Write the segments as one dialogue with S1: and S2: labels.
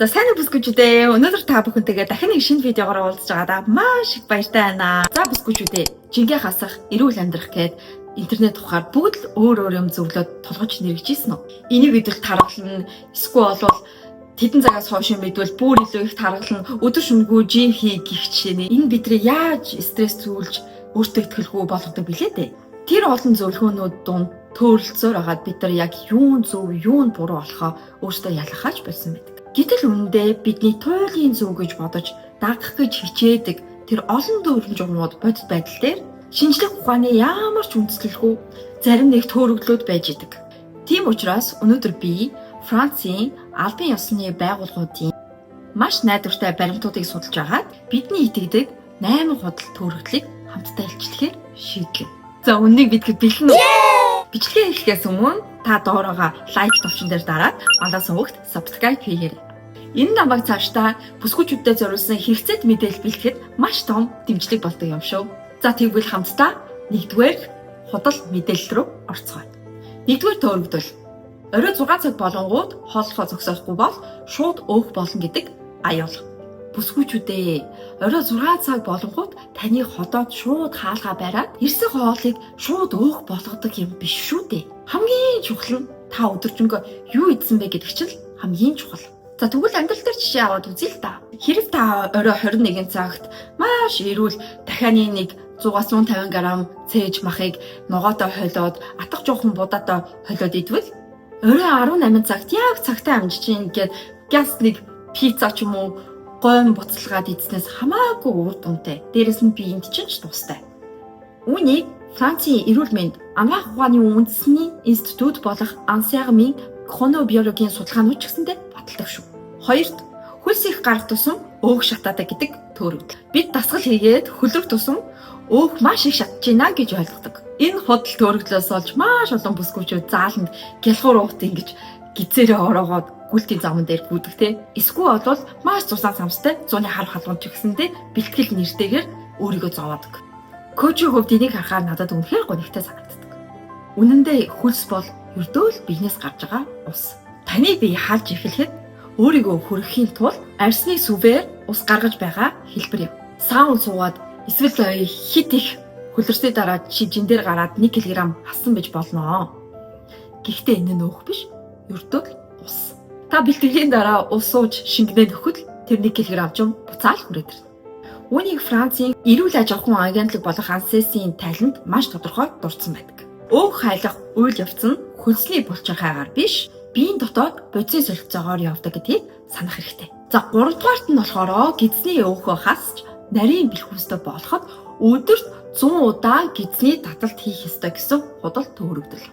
S1: За сайн бүсгүйчүүдээ өнөөдөр та бүхэнтэйгээ дахин нэг шинэ видеогоор уулзж байгаадаа маш их баяртай байна. За бүсгүйчүүдээ жингээ хасах, эрүүл амьдрах гээд интернет ухаар бүгд л өөр юм зөвлөд толгойч нэргэжсэн үү? Энийг бид л тархална, эсвэл болвол тэдэн цагаас хойш мэдвэл бүр илүү их тархална, өдөр шөнөгүй жим хий гэх чинь энэ бидний яаж стресс зүйлж өөртөө ихтгэлгүй болгодог билээ дээ. Тэр олон зөвлөгөөнүүд дунд төөрөлцөөр хагаад бид нар яг юун зөв, юун буруу болохоо өөртөө ялгахаач болсон байдаг. Гэтэл үүндээ бидний туйлын зөв гэж бодож дагах гэж хичээдэг тэр олон дөрвөн журмууд бодит байдал дээр шинжлэх ухааны ямар ч үндэслэлгүй зарим нэг төөрөглөөд байж идэг. Тийм учраас өнөөдөр би Францын албан ёсны байгууллагуудын маш найдвартай баримтуудыг судалж агаад бидний итгэдэг 8 худал төөрөгдлийг хамтдаа илчлэхээр шийдлээ. За үннийг битгэж бэлэн үү? Бичлэгээ эхлэхээс өмнө та доороогоо лайк товчон дээр дараад манай сувагт subscribe хийгээрэй. Энэ намайг цаашдаа бүсгүйчүүдэд зориулсан хэрэгцээт мэдээлэл бэлтгэхэд маш том дэмжлэг болдог юм шүү. За тэгвэл хамтдаа нэгдүгээр худал мэдээлэл рүү орцгоё. Нэгдүгээр төөрөгдөл. Орой 6 цаг болонгууд хооллохоо зогсоохгүй бол шууд өөх болно гэдэг аюул. Бүсгүйчүүдээ орой 6 цаг болонгууд таны ходоод шууд хаалгаа бариад ирсэн хоолыг шууд өөх болгодог юм биш шүү дээ. Хамгийн чухал нь та өдөржингөө юу идсэн бэ гэдэг чинь хамгийн чухал. За тэгвэл амьдрал дээр жишээ аваад үзье л та. Хэрэг та орой 21 цагт маш эрүүл дахианы нэг 100-аас 150 г цээж махыг ногоодоо хойлоод атгах жоохон будаатай хойлоод идвэл орой 18 цагт яг цагтаа амжиж ийн гэд газ нэг пицца ч юм уу гойн буцалгаад идснээс хамаагүй үр дүнтэй. Дээрэс нь биеинд чинь ч тустай. Үүнийг Францын эрүүл мэнд амлах ухааны үндэсний институт болох Ансермийн хронобиологийн судалгаанууд ч гэсэндээ баталдаг шүү. Хоёрт хөлс их гарах тусам өөх шатаадаг гэдэг төөрөгдөл. Бид дасгал хийгээд хөлөг тусам өөх маш их шатж байна гэж ойлгодог. Энэ худал төөрөгдлөөс олж маш олон бүсгүйчүүд зааланд гялхуур уут ингэж гизээрээ ороогоод гүлтийн заман дээр гүйдэг те. Эсвэл бол маш зузаан самстай зууны хар халуун ч гэсэндээ бэлтгэл нэртэйгээр өөрийгөө зовоодог. Коучийн хувьд энийг харахаар надад үнэхээр гонигтай санагддаг. Үнэн дээр хөлс бол ердөө л биенээс гарч байгаа ус. Таны бие хаалж эхлэхэд өөрийгөө хүргэхийн тулд арсны сүвээр ус гаргаж байгаа хэлбэр юм. Саун суугаад эсвэл хит их хөлөрсний дараа чи жин дээр гараад 1 кг хасан байж болно. Гэхдээ энэ нь өөх биш, ердөө л ус. Та бэлтгэлийн дараа ус сууж шингэнэ нөхөд тэр 1 кг авчим буцаал хүрээд ирнэ. Үүнийг Францын эрүүл аж ахуйн агентлаг болох Ансесийн тайланд маш тодорхой дурдсан байдаг. Өөх хайлах үйл явц нь хөлсний булчирхайгаар биш, биеийн дотоод бодисын солилцоогоор явдаг гэдгийг санах хэрэгтэй. За 3 дугаарт нь болохоор гидсний өөхөө хасч нарийн бэлхүүстэй болоход өдөрт 100 удаа гидсний таталт хийх ёстой гэсэн худал төөрөгдөл.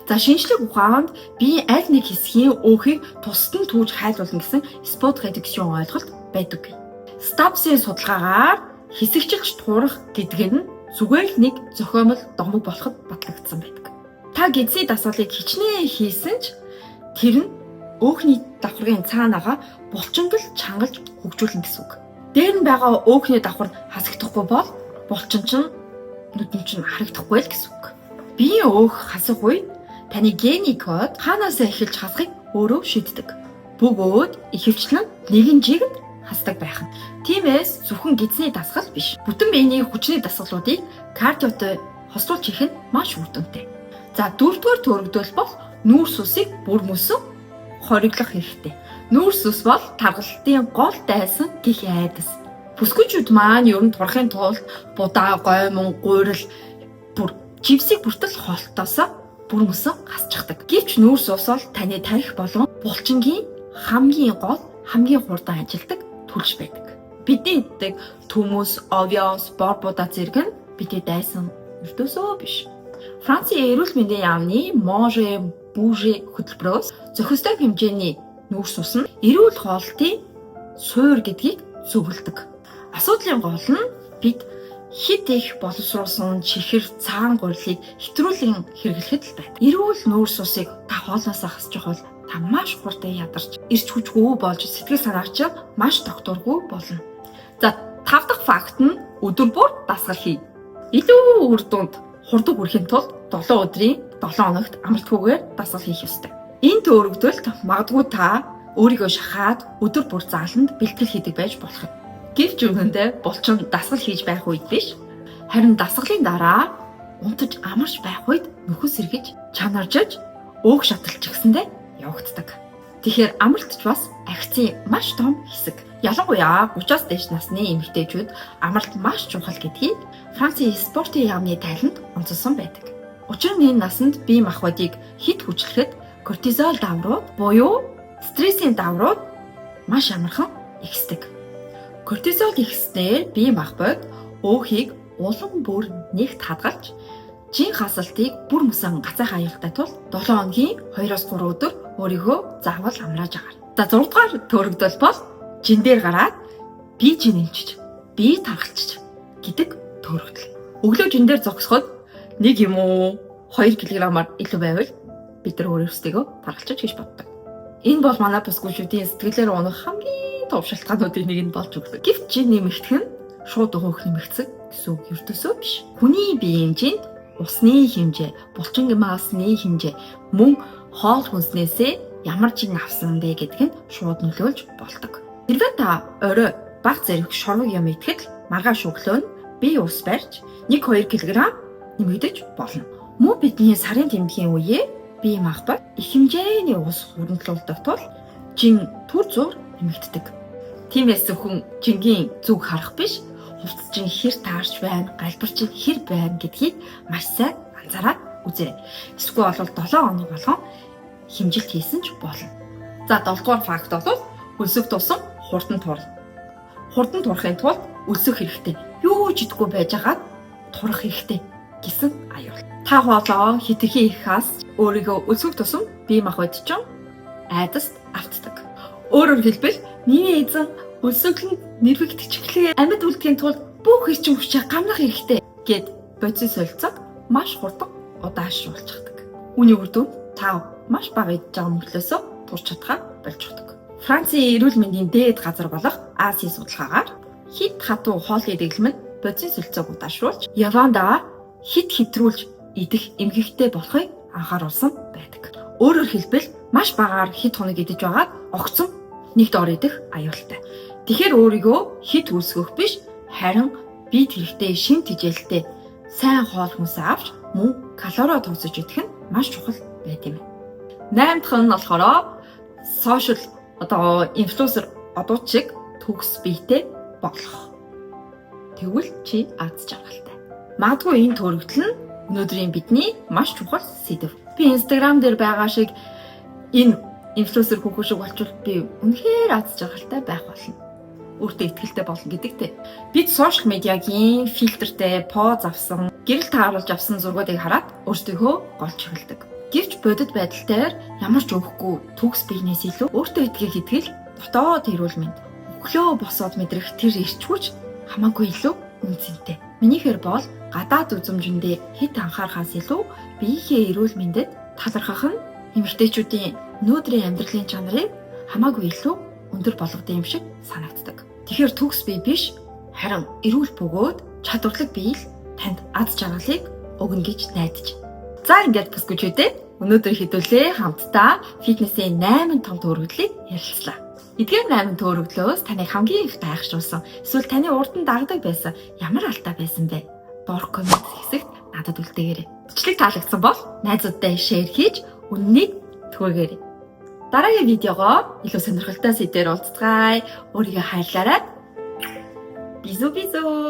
S1: За шинжлэх ухаанд биеийн аль нэг хэсгийн өөхийг тусад нь түүж хайлуулна гэсэн спот редукшн ойлголт байдаг. Стапсийн судалгаагаар хэсэгчлэгч туурах гэдэг нь зүгээр л нэг зохиомол домог болоход батлагдсан байдаг. Та гидсний дасгалыг хичнээн хийсэн ч тэр нь өөхний давхаргын цаанаага булчингл чангалж хөгжүүлнэ гэсэн үг. Дээр нь байгаа өөхний давхар хасагдахгүй бол булчин чинь нүдэн чинь харагдахгүй л гэсэн үг. Биеийн өөх хасах үе таны гений код хаанаас эхэлж хасахыг өөрөө шийддэг. Бөгөөд ихэвчлэн нэгэн жигэнд хасдаг байх нь. Тиймээс зөвхөн гидсний дасгал биш, бүтэн биений хүчний дасгалуудыг кардиотой хослуулж хийх нь маш үр дүнтэй. За дөрөвдүгээр төөрөгдөл бол нүүрс усыг бүр мөсөн хориглох хэрэгтэй. Нүүрс ус бол таргалтын гол дайсан гих айдас. Бүсгүйчүүд маань ер нь турахын тулд будаа, гоймон, гуйрал, бүр живсийг бүртэл хоолтоосоо бүр мөсөн хасчихдаг. Гэвч нүүрс ус бол таны тарих болон булчингийн хамгийн гол, хамгийн хурдан ажилдаг түлш байдаг. Бидний иддэг төмөс, овёс, бор будаа зэрэг нь бидний дайсан өртөөсөө биш. Францын эрүүл мэндийн яамны Manger Bouger хөтөлбөрөөс зохистой хэмжээний нүүрс ус нь эрүүл хоолтын суур гэдгийг зөвлөдөг. Асуудлын гол нь бид хит их боловсруулсан чихэр, цагаан гурилыг хэвтрүүлэн хэрэглэхэд л байдаг. Эрүүл нүүрс усыг та хоолноосоо хасчих бол та маш хурдан ядарч, ирч хүчгүй болж сэтгэл санаач маш докторгүй болно. За 5 дахь факт нь өдөр бүр дасгал хий. Илүү үр дүнд хурдан хүрэхин тулд 7 өдрийн 7 хоногт амралтгүйгээр дасгал хийх ёстой. Энэ төөрөгдөлд магадгүй та өөрийгөө шахаад өдөр бүр зааланд бэлтгэл хийдэг байж болох юм. Гэвч үүндээ булчин дасгал хийж байх үед биш. Харин дасгалын дараа унтаж амарч байх үед нөхөс сэргэж, чанаржиж, өөх шаталч гисэндээ явагддаг. Тэгэхээр амралтч бас агцын маш том хэсэг. Ялангуяа 30-аас дээш насны эмэгтэйчүүд амралт маш чухал гэдгийг Францын спортын яамны тайланд онцолсон байдаг. Учир нь энэ насанд бие махбодыг хит хүчлэхэд кортизол даврууд буюу стрессийн даврууд маш амархан ихсдэг. Кортизол ихснээр бие махбод өөхийг улам бүр нэгт хадгалж, жин хасалтыг бүр мөсөн гацайхаа аялахтай тул 7 хоногийн 2-3 өдөр өөрийгөө заавал амрааж агаар. За 6 дугаар төрөгдөл бол жин дээр гараад бие жин эмчиж, бие тархалчиж гэдэг төрөгдөл. Өглөө жин дээр зогсоход 1 юм уу 2 кг-аар илүү байвал бид нар өөрсдийгөө тархалчиж гэж боддог. Энэ бол манай бүсгүйчүүдийн сэтгэлээр унах хамгийн том шалтгаануудын нэг нь болж өгдөг. Гэвч жин нэмэгдэх нь шууд өөх нэмэгцэг гэсэн үг ердөөсөө биш. Хүний биеийн жинд усны хэмжээ, булчин массны хэмжээ, мөн хоол хүнснээсээ ямар жин авсан бэ гэдг нь шууд нөлөөлж болдог. Хэрвээ та орой баг зэрэг шорвог юм идэхэд маргааш өглөө нь бие ус барьж 1-2 кг нэмэгдэж болно. Мөн бидний сарын тэмдгийн үеэ бие махбод их хэмжээний ус хөрөнгөлүүлдэг тул жин түр зуур нэмэгддэг. Тиймээс зөвхөн жингийн зүг харах биш, хувцас жин хэр таарч байна, галбар жин хэр байна гэдгийг маш сайн анзаараад үзээрэй. Эсвэл бол 7 хоног болгон хэмжилт хийсэн ч болно. За 7 дугаар факт бол өлсөх тусам хурдан турна. Хурдан турахын тулд өлсөх хэрэгтэй. Юу ч идэхгүй байж хагаад турах хэрэгтэй гэсэн аюул. Та хоолоо хитгэхийн их хас өөрийгөө өлсөх тусам бие махбод ч айдаст автдаг. Өөрөөр хэлбэл миний эзэн өлсөглөнд нэрвэгдчихлээ. Амьд үлдэхийн тулд бүх эрчим хүчээ гамлах хэрэгтэй гэд бодис солилцоод маш хурдан удаашруулчихдаг. Үүний үр дүн та маш бага идж байгаа мөртлөөсөө турч чадхаа болж өгдөг. Францын эрүүл мэндийн дээд газар болох Аси судалгаагаар хит хатуу хоол идэглэм нь бодис солилцоог удаашруулж, явандаа хит хэтрүүлж идэх эмгэгтэй болохыг анхааруулсан байдаг. Өөрөөр хэлбэл маш багаар хит хоног идэж байгаад огцом нэг доор идэх аюултай. Тэгэхээр өөрийгөө хит үүсгэх биш, харин бие хэрэгтэй шин тэжээлтэй сайн хоол хүнс авч мөн калори төгсөж идэх нь маш чухал байт юм. 8 дахь нь болохоор сошиал инфлюенсер одууд шиг төгс биетэй болох. Тэгвэл чи аз жаргалтай. Магадгүй энэ төрөгдөл нь өнөөдрийн бидний маш чухал сэдэв. Би Instagram дээр байгаа шиг энэ инфлюенсер хүүхэн шиг болчвол би үнэхээр аз жаргалтай байх болно. Өөртөө ихтэй болно гэдэгтэй. Бид сошиал медиагийн фильтртэй поз авсан, гэрэл тааруулж авсан зургуудыг хараад өөртөө голж эхэлдэг. Гэвч бодит байдал дээр ямар ч өөхгүй төгс биенээс илүү өөртөө итгэх итгэл дотоод эрүүл мэнд өглөө босоод мэдрэх тэр ирчүүч хамаагүй илүү үнцэнтэй. Минийхэр бол гадаад үзмжиндээ хит анхаарахаас илүү биеийнхээ эрүүл мэндэд талархах нь эмэгтэйчүүдийн өнөөдрийн амьдралын чанарыг хамаагүй илүү өндөр болгодог юм шиг санагддаг. Тэгэхээр төгс бие биш, харин эрүүл бөгөөд чадварлаг бие л танд аз жаргалыг өгнө гэж найдаж. За ингээд бүсгүйчүүдээ өнөөдөр хэдүүлээ хамтдаа фитнесийн 8 том төрөгдлийг ярилцлаа. Эдгээр 8 төрөгдлөөс таныг хамгийн их гайхшруулсан, эсвэл таны урд нь дагдаг байсан ямар алдаа байсан бэ? Доор коммент хэсэгт надад үлдээгээрэй. Бичлэг таалагдсан бол найзуудтай шеэр хийж үннийг түгээгээрэй. Дараагийн видеогоо илүү сонирхолтой сэдвээр уулзцгаая. Өөрийгөө хайрлаарай. Бизүү бизүү.